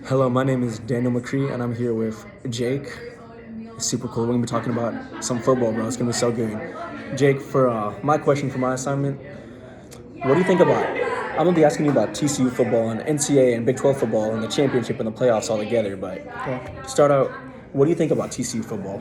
Hello, my name is Daniel McCree, and I'm here with Jake. It's super cool. We're gonna be talking about some football, bro. It's gonna be so good. Jake, for my question for my assignment, what do you think about? I'm gonna be asking you about TCU football and NCAA and Big 12 football and the championship and the playoffs all together. But Okay. to start out, what do you think about TCU football?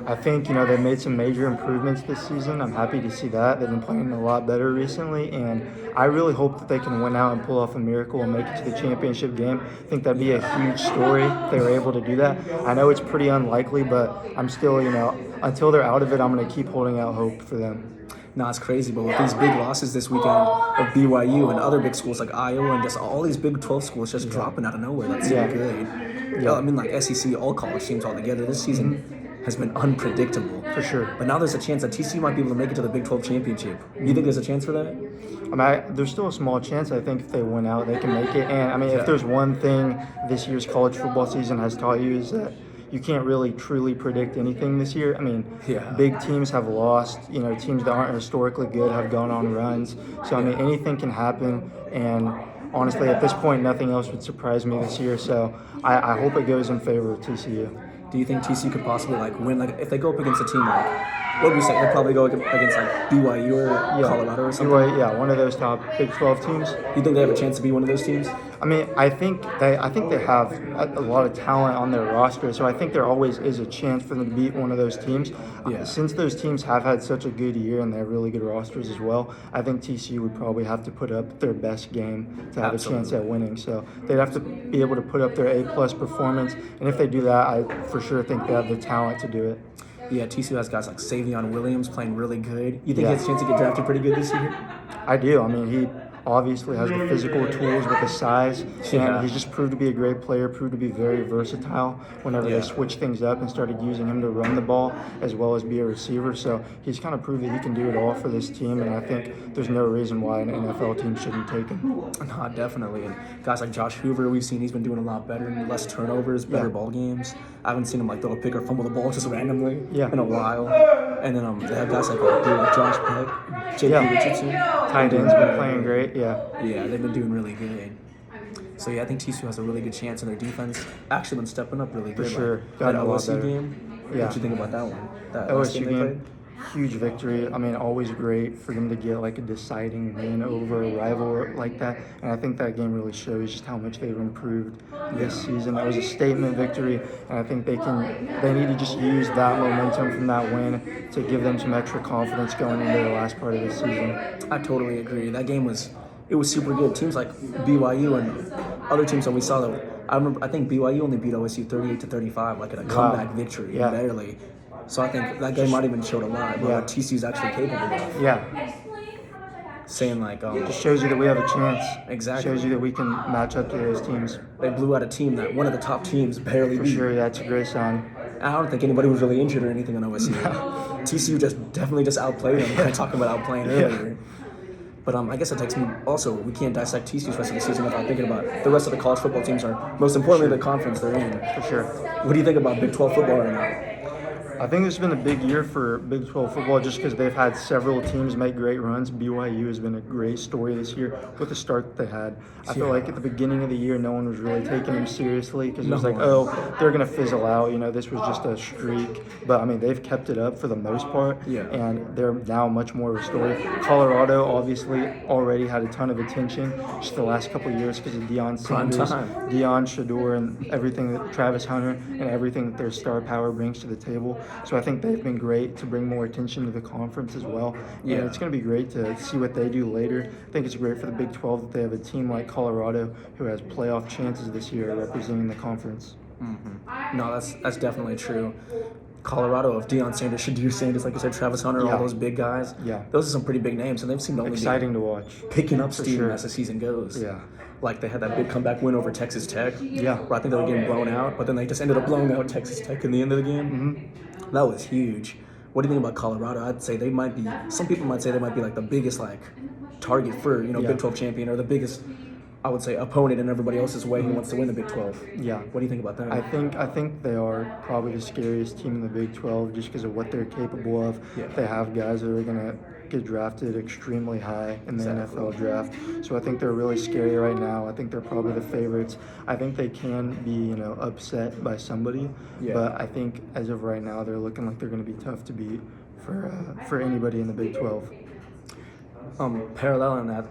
I think, they made some major improvements this season. I'm happy to see that. They've been playing a lot better recently, and I really hope that they can win out and pull off a miracle and make it to the championship game. I think that'd be a huge story if they were able to do that. I know it's pretty unlikely, but I'm still, until they're out of it, I'm going to keep holding out hope for them. Nah, it's crazy, but with these big losses this weekend of BYU and other big schools like Iowa and just all these Big 12 schools just dropping out of nowhere, that's so good. Yeah, I mean, like SEC, all college teams all together. This season has been unpredictable. For sure. But now there's a chance that TCU might be able to make it to the Big 12 championship. You think there's a chance for that? There's still a small chance. I think if they win out, they can make it. And if there's one thing this year's college football season has taught you is that you can't really truly predict anything this year. Big teams have lost. Teams that aren't historically good have gone on runs. So anything can happen. And honestly, at this point, nothing else would surprise me this year. So I hope it goes in favor of TCU. Do you think TCU could possibly win? If they go up against a team what would we say? They'd probably go against BYU or Colorado or something. BYU, one of those top Big 12 teams. You think they have a chance to be one of those teams? I think they have a lot of talent on their roster, so I think there always is a chance for them to beat one of those teams. Yeah. Since those teams have had such a good year and they have really good rosters as well, I think TCU would probably have to put up their best game to have a chance at winning. So they'd have to be able to put up their A+ performance, and if they do that, I for sure think they have the talent to do it. Yeah, TCU has guys like Savion Williams playing really good. You think he has a chance to get drafted pretty good this year? I do. He obviously has the physical tools with the size, and he's just proved to be a great player, proved to be very versatile whenever they switched things up and started using him to run the ball as well as be a receiver. So he's kind of proved that he can do it all for this team, and I think there's no reason why an NFL team shouldn't take him. No, definitely. And guys like Josh Hoover, we've seen he's been doing a lot better, less turnovers, better ball games. I haven't seen him throw a pick or fumble the ball just randomly in a while. And then they have guys like Josh Peck, Jake Richardson. Tight end's been playing great. Yeah, they've been doing really good. So I think TCU has a really good chance, and their defense actually been stepping up really good. For sure. That OSU game. What you think about that one? That OSU game. Huge victory. Always great for them to get a deciding win over a rival like that. And I think that game really shows just how much they've improved this season. That was a statement victory, and I think they need to just use that momentum from that win to give them some extra confidence going into the last part of the season. I totally agree. That game was super good. Teams like BYU and other teams that we saw I think BYU only beat OSU 38-35, in a comeback victory, barely. So I think that game might even showed a lot, but what TCU's actually capable of. Yeah. Saying just shows you that we have a chance. Exactly. Shows you that we can match up to those teams. They blew out a team that one of the top teams barely beat. For sure, that's a great sign. I don't think anybody was really injured or anything on OSU. TCU definitely outplayed them. I talked about outplaying earlier. But I guess it takes me also, we can't dissect TCU's rest of the season without thinking about the rest of the college football teams most importantly, the conference they're in. For sure. What do you think about Big 12 football right now? I think it's been a big year for Big 12 football just because they've had several teams make great runs. BYU has been a great story this year with the start that they had. I feel like at the beginning of the year, no one was really taking them seriously because it was they're going to fizzle out. This was just a streak. But, they've kept it up for the most part, and they're now much more of a story. Colorado, obviously, already had a ton of attention just the last couple of years because of Deion Sanders, Deion Shador, and everything that Travis Hunter and everything that their star power brings to the table. So I think they've been great to bring more attention to the conference as well. And it's going to be great to see what they do later. I think it's great for the Big 12 that they have a team like Colorado who has playoff chances this year representing the conference. Mm-hmm. No, that's definitely true. Colorado, if Deion Sanders, Shador Sanders, like you said, Travis Hunter, all those big guys. Yeah. Those are some pretty big names, and they've seemed to only exciting to watch. Picking up steam as the season goes. Yeah. They had that big comeback win over Texas Tech. Yeah. Where I think they were getting blown out, but then they just ended up blowing out Texas Tech in the end of the game. Mm-hmm. That was huge. What do you think about Colorado? I'd say they might be. Some people might say they might be the biggest target for Big 12 champion or the biggest, I would say, opponent in everybody else's way who wants to win the Big 12. Yeah. What do you think about that? I think they are probably the scariest team in the Big 12 just because of what they're capable of. Yeah. They have guys that are going to get drafted extremely high in the Exactly. NFL draft. So I think they're really scary right now. I think they're probably the favorites. I think they can be, upset by somebody, Yeah. but I think as of right now, they're looking like they're going to be tough to beat for anybody in the Big 12. Paralleling that,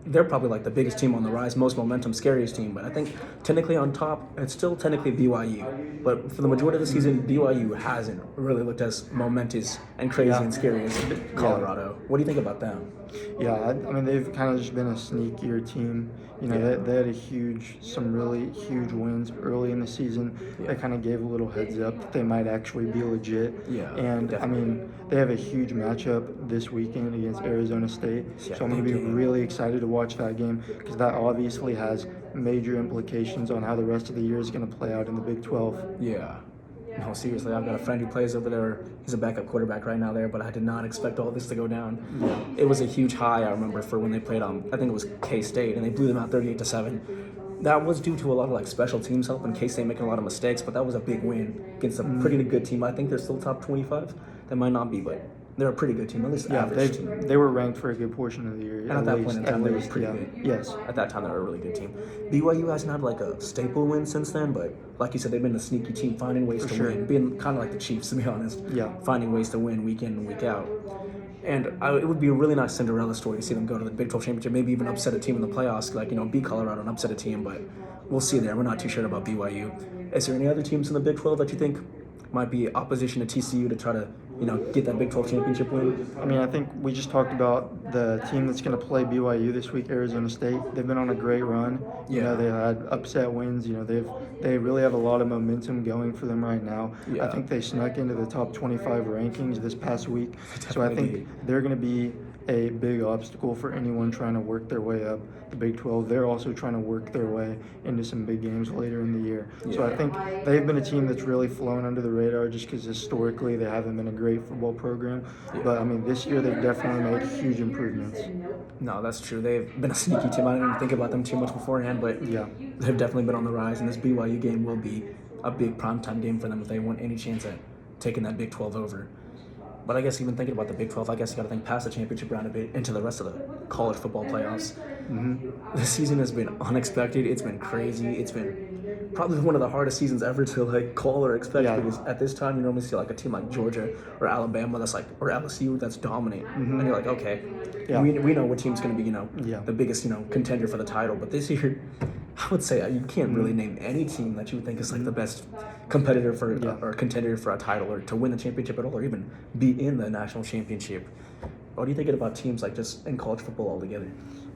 they're probably like the biggest team on the rise, most momentum, scariest team. But I think technically on top, it's still technically BYU. But for the majority of the season, BYU hasn't really looked as momentous and crazy Yeah. and scary as Colorado. What do you think about them? Yeah, I mean, they've kind of just been a sneakier team. They had some really huge wins early in the season. Yeah. That kind of gave a little heads up that they might actually be legit. Yeah, And, I definitely. mean, they have a huge matchup this weekend against Arizona State. Yeah, So I'm going to be big game. really excited to watch that game because that obviously has major implications on how the rest of the year is going to play out in the Big 12. Yeah. No, seriously, I've got a friend who plays over there. He's a backup quarterback right now there, but I did not expect all this to go down. Yeah. It was a huge high, I remember, for when they played I think it was K-State, and they blew them out 38-7. That was due to a lot of like special teams help and K-State making a lot of mistakes, but that was a big win against a pretty good team. I think they're still top 25. They might not be, but they're a pretty good team, at least Yeah, average team. they were ranked for a good portion of the year. And at that point in time, they were pretty yeah. good. Yes. At that time, they were a really good team. BYU hasn't had like a staple win since then, but like you said, they've been a sneaky team, finding ways to sure. win, being kind of like the Chiefs, to be honest. Yeah. Finding ways to win week in and week out. And it would be a really nice Cinderella story to see them go to the Big 12 championship, maybe even upset a team in the playoffs, like, beat Colorado and upset a team, but we'll see there. We're not too sure about BYU. Is there any other teams in the Big 12 that you think might be opposition to TCU to try to, get that Big 12 championship win? I mean, I think we just talked about the team that's going to play BYU this week, Arizona State. They've been on a great run. Yeah. They had upset wins. They really have a lot of momentum going for them right now. Yeah. I think they snuck into the top 25 rankings this past week. So I Definitely think they're going to be a big obstacle for anyone trying to work their way up the Big 12. They're also trying to work their way into some big games later in the year. So Yeah. I think they've been a team that's really flown under the radar just because historically they haven't been a great football program. Yeah. But I mean, this year they've definitely made huge improvements. No, that's true. They've been a sneaky team. I didn't even think about them too much beforehand, but Yeah. they've definitely been on the rise, and this BYU game will be a big primetime game for them if they want any chance at taking that Big 12 over. But I guess even thinking about the Big 12, I guess you got to think past the championship round a bit into the rest of the college football playoffs. This season has been unexpected. It's been crazy. It's been probably one of the hardest seasons ever to call or expect, Yeah. because at this time you normally see a team like Georgia or Alabama or LSU that's dominant, and you're like, okay, Yeah. we know what team's going to be Yeah. the biggest contender for the title. But this year, I would say you can't really name any team that you would think is the best competitor for or contender for a title or to win the championship at all, or even be in the national championship. What are you thinking about teams just in college football altogether?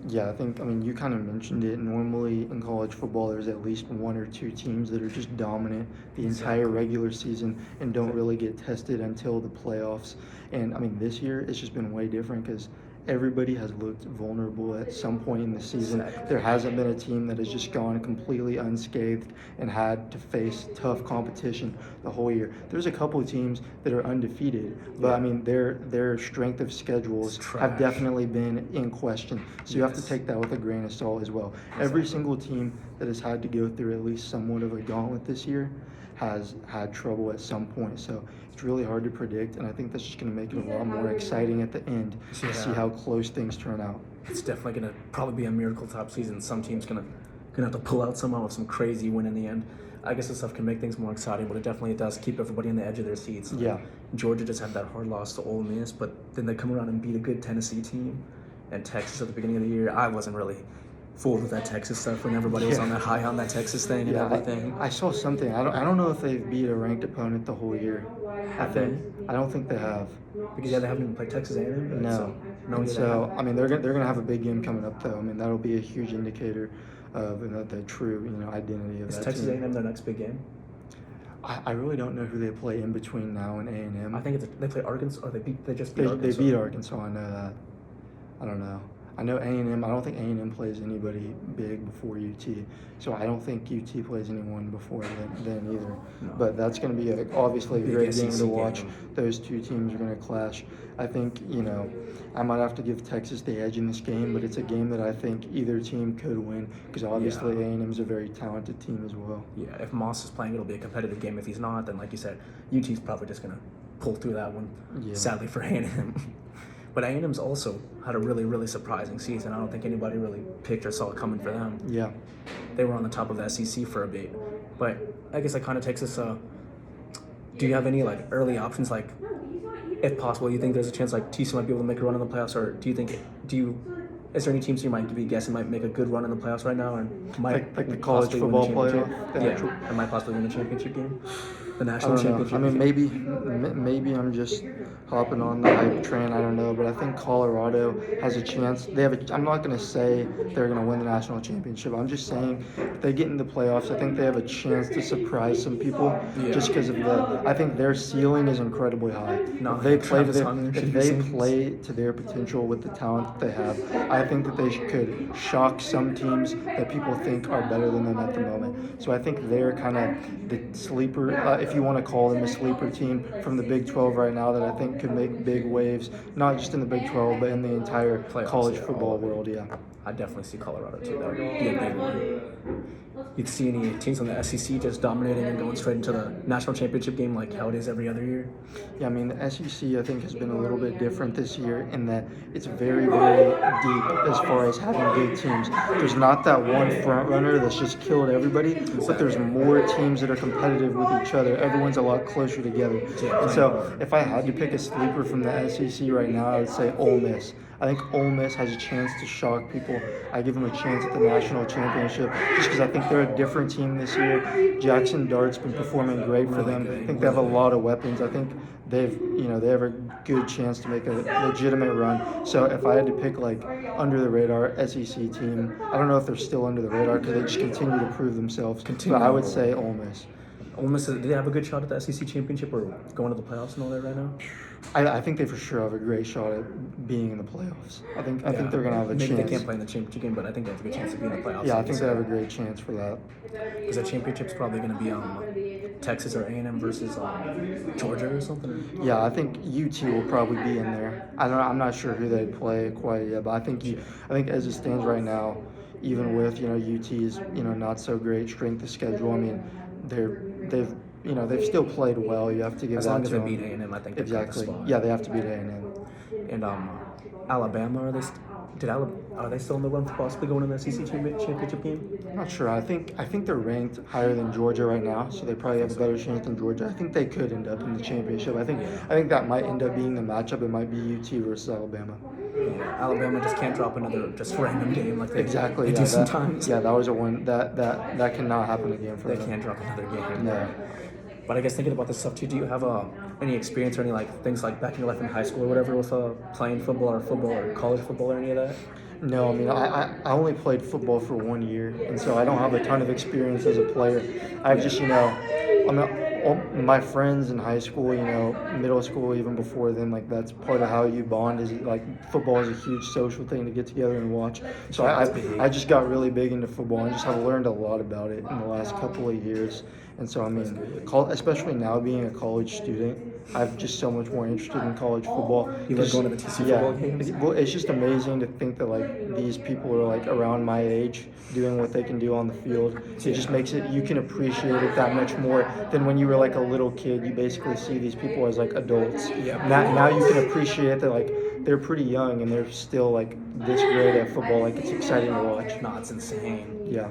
Yeah, I mean, you kind of mentioned it. Normally in college football, there's at least one or two teams that are just dominant the entire regular season and don't really get tested until the playoffs. And I mean, this year it's just been way different because everybody has looked vulnerable at some point in the season. Exactly. There hasn't been a team that has just gone completely unscathed and had to face tough competition the whole year. There's a couple of teams that are undefeated, but I mean their strength of schedules have definitely been in question. So you have to take that with a grain of salt as well. Every single team that has had to go through at least somewhat of a gauntlet this year has had trouble at some point. So it's really hard to predict, and I think that's just going to make it a lot more exciting at the end to see how close things turn out. It's definitely going to probably be a miracle top season. Some teams gonna have to pull out somehow with some crazy win in the end. I guess this stuff can make things more exciting, but it definitely does keep everybody on the edge of their seats. Yeah. Georgia just had that hard loss to Ole Miss, but then they come around and beat a good Tennessee team, and Texas at the beginning of the year. I wasn't really fooled with that Texas stuff when everybody was on that high on that Texas thing and everything. I saw something. I don't know if they've beat a ranked opponent the whole year. Have they? I don't think they have. Because they haven't even played Texas A&M. No. And so I mean they're gonna have a big game coming up though. I mean that'll be a huge indicator of the true identity of Is that Texas team. A&M their next big game? I really don't know who they play in between now and A&M. I think they play Arkansas, or they just beat They Arkansas. beat Arkansas. I know that. I don't know. I know A&M. I don't think A&M plays anybody big before UT. So I don't think UT plays anyone before then either. No. But that's going to be obviously a Big great SEC game to watch. game. Those two teams are going to clash. I think, I might have to give Texas the edge in this game, but it's a game that I think either team could win because obviously A&M is a very talented team as well. Yeah, if Moss is playing, it'll be a competitive game. If he's not, then like you said, UT's probably just going to pull through that one, Yeah. sadly for A&M. But A&M's also had a really, really surprising season. I don't think anybody really picked or saw it coming for them. Yeah. They were on the top of the SEC for a bit. But I guess that kind of takes us. Do you have any like early options? Like, if possible, you think there's a chance like TC might be able to make a run in the playoffs, or is there any teams you might be guessing might make a good run in the playoffs right now, and might Like the college possibly win the football championship? playoff? Yeah, and might possibly win the championship game, the I national don't know. championship. I mean, game. maybe I'm just hopping on the hype train. I don't know, but I think Colorado has a chance. I'm not going to say they're going to win the national championship. I'm just saying if they get in the playoffs, I think they have a chance to surprise some people. Yeah. Just because of I think their ceiling is incredibly high. No, If they play Travis Hunter should if be they seen. play to their potential with the talent that they have, I think that they could shock some teams that people think are better than them at the moment. So I think they're kind of the sleeper, if you want to call them a sleeper team from the Big 12 right now that I think could make big waves, not just in the Big 12, but in the entire Playoffs, college yeah, football world. Yeah. I definitely see Colorado too. That would be a big one. You can see any teams on the SEC just dominating and going straight into the national championship game like how it is every other year. Yeah, I mean, the SEC I think has been a little bit different this year in that it's very, very deep as far as having good teams. There's not that one front runner that's just killed everybody, but there's more teams that are competitive with each other. Everyone's a lot closer together. And so if I had to pick a sleeper from the SEC right now, I would say Ole Miss. I think Ole Miss has a chance to shock people. I give them a chance at the national championship just because I think they're a different team this year. Jackson Dart's been performing great for them. I think they have a lot of weapons. I think they have a good chance to make a legitimate run. So if I had to pick like under the radar SEC team, I don't know if they're still under the radar because they just continue to prove themselves. But I would say Ole Miss. Ole Miss, do they have a good shot at the SEC championship or going to the playoffs and all that right now? I think they for sure have a great shot at being in the playoffs. I think they're going to have a Maybe chance. they can't play in the championship game, but I think they have a good chance to be in the playoffs. Yeah, I think they have a great chance for that. Because the championship's probably going to be Texas or A&M versus Georgia or something. Yeah, I think UT will probably be in there. I'm not sure who they play quite yet, but I think as it stands right now, even with UT's not so great strength of schedule. I mean, they've still played well. You have to give as that long as to they them. beat A&M, I think they've Exactly. got the spot. Yeah, they have to beat A&M. And Alabama, are they still in the run for possibly going in the SEC championship game? I'm not sure. I think they're ranked higher than Georgia right now, so they probably have a better chance than Georgia. I think they could end up in the championship. I think that might end up being the matchup. It might be UT versus Alabama. Yeah, Alabama just can't drop another just random game like they Exactly. do sometimes. Yeah, that was a one that cannot happen again for them. They can't drop another game. No. But I guess thinking about this stuff too, do you have any experience or any like things like back in your life in high school or whatever with playing football or college football or any of that? No, I mean, I only played football for 1 year, and so I don't have a ton of experience as a player. I've just, my friends in high school, middle school, even before then, like that's part of how you bond is like football is a huge social thing to get together and watch. So I just got really big into football and just have learned a lot about it in the last couple of years. And so, I mean, especially now being a college student, I'm just so much more interested in college football. You like going to the TC football games? Well, it's just amazing to think that like these people are like around my age doing what they can do on the field. It just makes you can appreciate it that much more than when you were like a little kid. You basically see these people as like adults. Yeah. Now you can appreciate that like they're pretty young and they're still like this great at football. Like it's exciting to watch. No, it's insane. Yeah.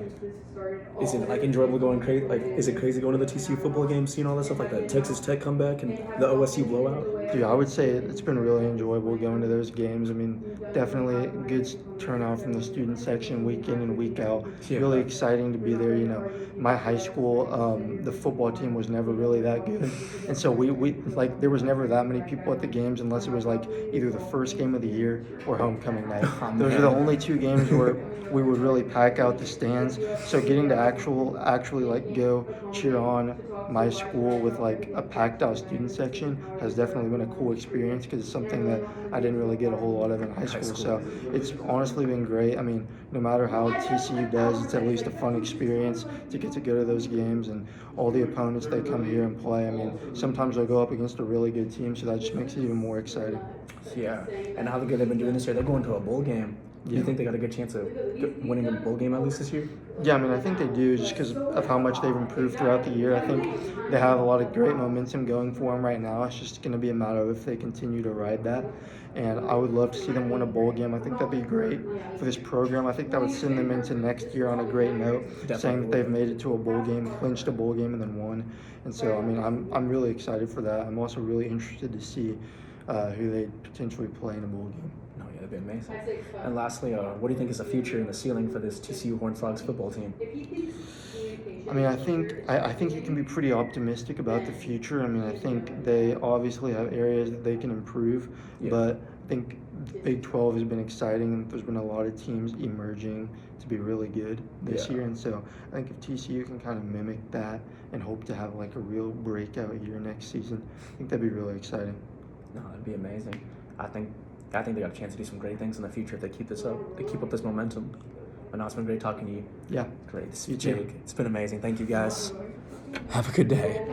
Is it like enjoyable going crazy? Like, is it crazy going to the TCU football games, seeing all that stuff, like the Texas Tech comeback and the OSU blowout? Dude, I would say it's been really enjoyable going to those games. I mean, definitely a good turnout from the student section week in and week out. Yeah. Really exciting to be there. My high school, the football team was never really that good, and so we like there was never that many people at the games unless it was like either the first game of the year or homecoming night. Those are the only two games where we would really pack out the stands. So getting to actually like go cheer on my school with like a packed out student section has definitely been a cool experience because it's something that I didn't really get a whole lot of in high school. So it's honestly been great. I mean, no matter how TCU does, it's at least a fun experience to get to go to those games and all the opponents they come here and play. I mean, sometimes they'll go up against a really good team, so that just makes it even more exciting. Yeah, and how good they've been doing this year. They're going to a bowl game Do you think they got a good chance of winning a bowl game at least this year? Yeah, I mean, I think they do just because of how much they've improved throughout the year. I think they have a lot of great momentum going for them right now. It's just going to be a matter of if they continue to ride that. And I would love to see them win a bowl game. I think that'd be great for this program. I think that would send them into next year on a great note, saying that they've made it to a bowl game, clinched a bowl game, and then won. And so, I mean, I'm really excited for that. I'm also really interested to see who they potentially play in a bowl game. No, yeah, that'd be amazing. And lastly, what do you think is the future and the ceiling for this TCU Horned Frogs football team? I mean, I think you can be pretty optimistic about the future. I mean, I think they obviously have areas that they can improve, but I think the Big 12 has been exciting, and there's been a lot of teams emerging to be really good this year. And so I think if TCU can kind of mimic that and hope to have like a real breakout year next season, I think that'd be really exciting. No, that'd be amazing. I think they got a chance to do some great things in the future if they keep this up. They keep up this momentum. But no, it's been great talking to you. Yeah. Great to see You you, too. Jake. It's been amazing. Thank you, guys. Have a good day.